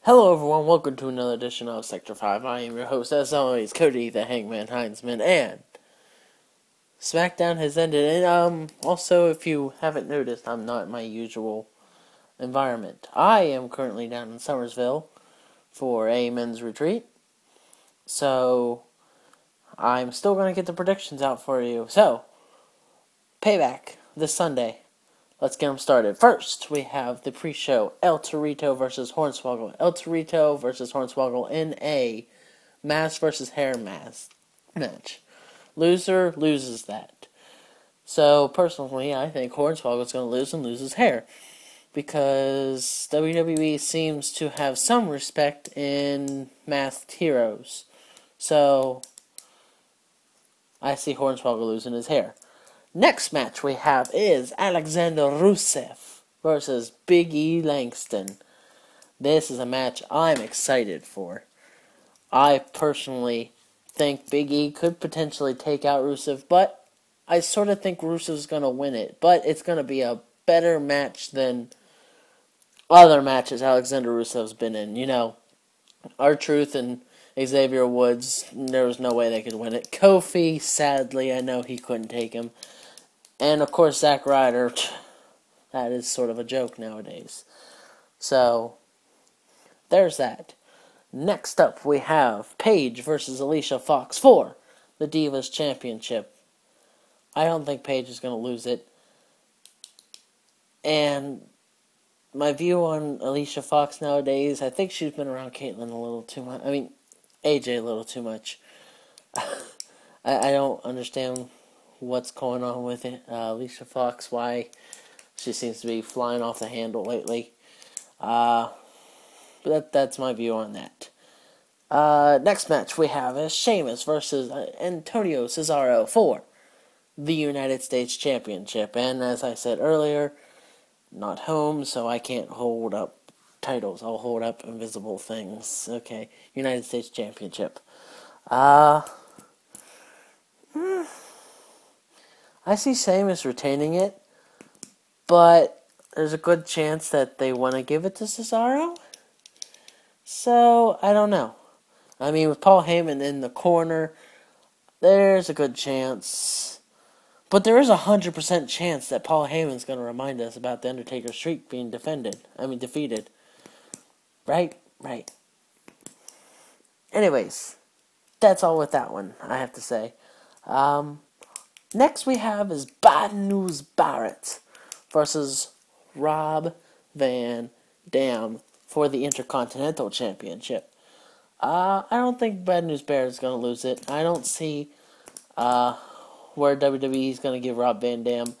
Hello everyone, welcome to another edition of Sector 5. I am your host, as always, Cody the Hangman Heinzman, and SmackDown has ended, and also, if you haven't noticed, I'm not in my usual environment. I am currently down in Summersville for a men's retreat, so I'm still going to get the predictions out for you. So, Payback, this Sunday. Let's get them started. First, we have the pre-show, El Torito versus Hornswoggle. El Torito versus Hornswoggle in a mask versus hair mask match. Loser loses that. So, personally, I think Hornswoggle's going to lose and lose his hair. Because WWE seems to have some respect in masked heroes. So, I see Hornswoggle losing his hair. Next match we have is Alexander Rusev versus Big E Langston. This is a match I'm excited for. I personally think Big E could potentially take out Rusev, but I sort of think Rusev's going to win it. But it's going to be a better match than other matches Alexander Rusev's been in. You know, R-Truth and Xavier Woods, there was no way they could win it. Kofi, sadly, I know he couldn't take him. And, of course, Zack Ryder, that is sort of a joke nowadays. So, there's that. Next up, we have Paige versus Alicia Fox for the Divas Championship. I don't think Paige is going to lose it. And my view on Alicia Fox nowadays, I think she's been around Caitlyn a little too much. I mean, AJ a little too much. I don't understand what's going on with it. Alicia Fox, why she seems to be flying off the handle lately. But that's my view on that. Next match we have is Sheamus versus Antonio Cesaro for the United States Championship. And as I said earlier, not home, so I can't hold up titles. I'll hold up invisible things. Okay, United States Championship. I see Sheamus retaining it, but there's a good chance that they want to give it to Cesaro. So, I don't know. I mean, with Paul Heyman in the corner, there's a good chance. But there is a 100% chance that Paul Heyman's going to remind us about the Undertaker streak being defeated. Right? Right. Anyways, that's all with that one, I have to say. Next we have is Bad News Barrett versus Rob Van Dam for the Intercontinental Championship. I don't think Bad News Barrett is going to lose it. I don't see where WWE is going to give Rob Van Dam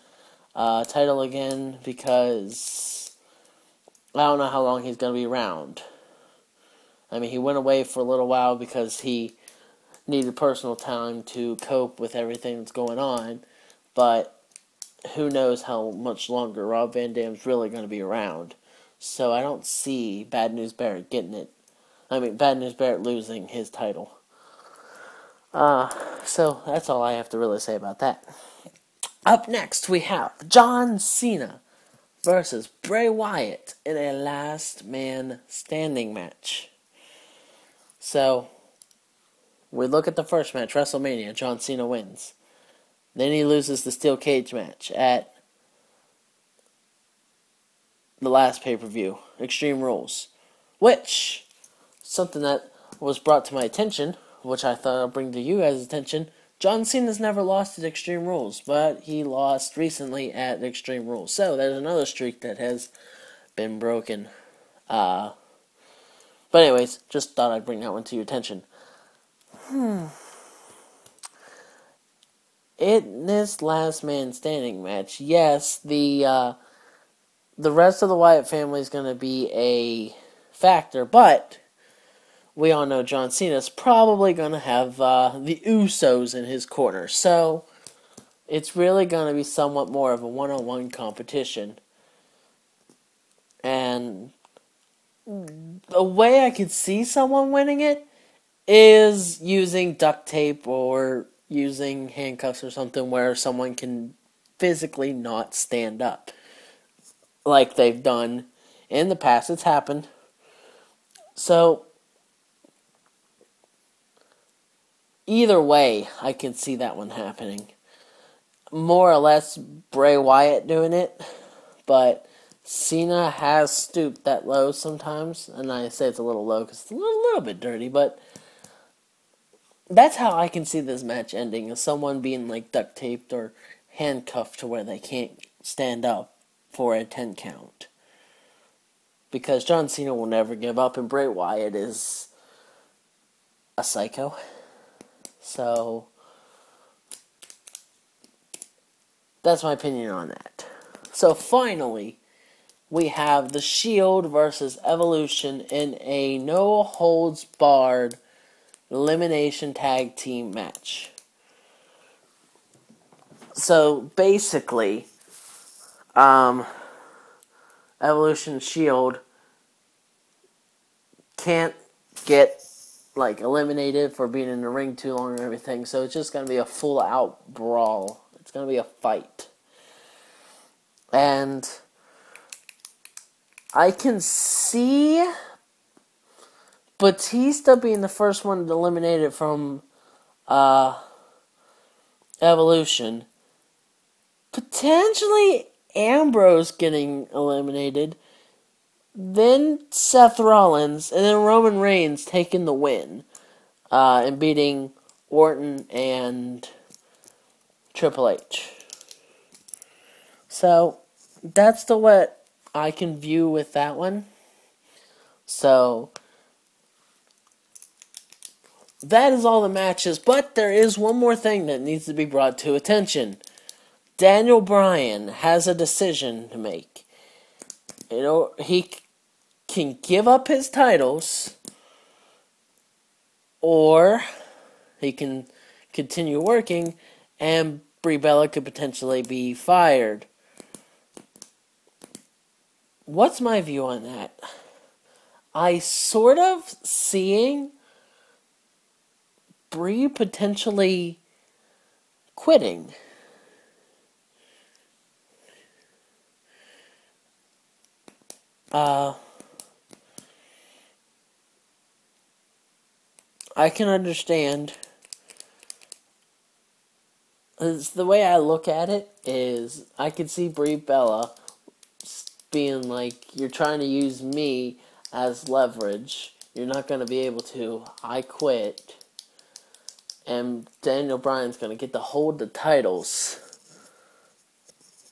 title again because I don't know how long he's going to be around. I mean, he went away for a little while because he needed personal time to cope with everything that's going on, but who knows how much longer Rob Van Dam's really going to be around. So I don't see Bad News Barrett Bad News Barrett losing his title. So that's all I have to really say about that. Up next we have John Cena versus Bray Wyatt in a last man standing match. So we look at the first match, WrestleMania. John Cena wins. Then he loses the steel cage match at the last pay-per-view, Extreme Rules. Which, something that was brought to my attention, which I thought I'd bring to you guys' attention, John Cena's never lost at Extreme Rules, but he lost recently at Extreme Rules. So there's another streak that has been broken. But anyways, just thought I'd bring that one to your attention. In this last man standing match, yes, the rest of the Wyatt family is going to be a factor, but we all know John Cena's probably going to have the Usos in his corner, so it's really going to be somewhat more of a one-on-one competition. And the way I could see someone winning it is using duct tape or using handcuffs or something where someone can physically not stand up. Like they've done in the past. It's happened. So, either way, I can see that one happening. More or less Bray Wyatt doing it, but Cena has stooped that low sometimes, and I say it's a little low because it's a little bit dirty, but that's how I can see this match ending, is someone being like duct taped or handcuffed to where they can't stand up for a 10 count. Because John Cena will never give up, and Bray Wyatt is a psycho. So, that's my opinion on that. So finally, we have The Shield versus Evolution in a no-holds-barred elimination tag team match. So basically, Evolution Shield can't get eliminated for being in the ring too long and everything, so it's just gonna be a full out brawl. It's gonna be a fight. And I can see Batista being the first one eliminated from Evolution. Potentially Ambrose getting eliminated. Then Seth Rollins. And then Roman Reigns taking the win. And beating Orton and Triple H. So, that's what I can view with that one. So, that is all the matches, but there is one more thing that needs to be brought to attention. Daniel Bryan has a decision to make. He can give up his titles, or he can continue working, and Brie Bella could potentially be fired. What's my view on that? I sort of seeing Brie potentially quitting. I can understand. The way I look at it is, I can see Brie Bella being like, you're trying to use me as leverage. You're not going to be able to. I quit. And Daniel Bryan's going to get to hold the titles.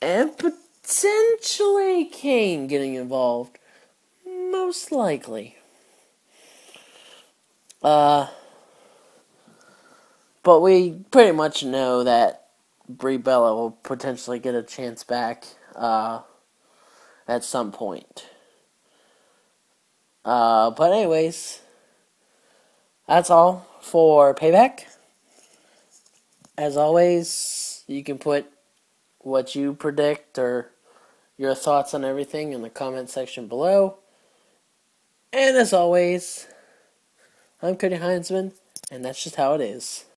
And potentially Kane getting involved. Most likely. But we pretty much know that Brie Bella will potentially get a chance back at some point. But anyways, that's all for Payback. As always, you can put what you predict or your thoughts on everything in the comment section below. And as always, I'm Cody Heinzman, and that's just how it is.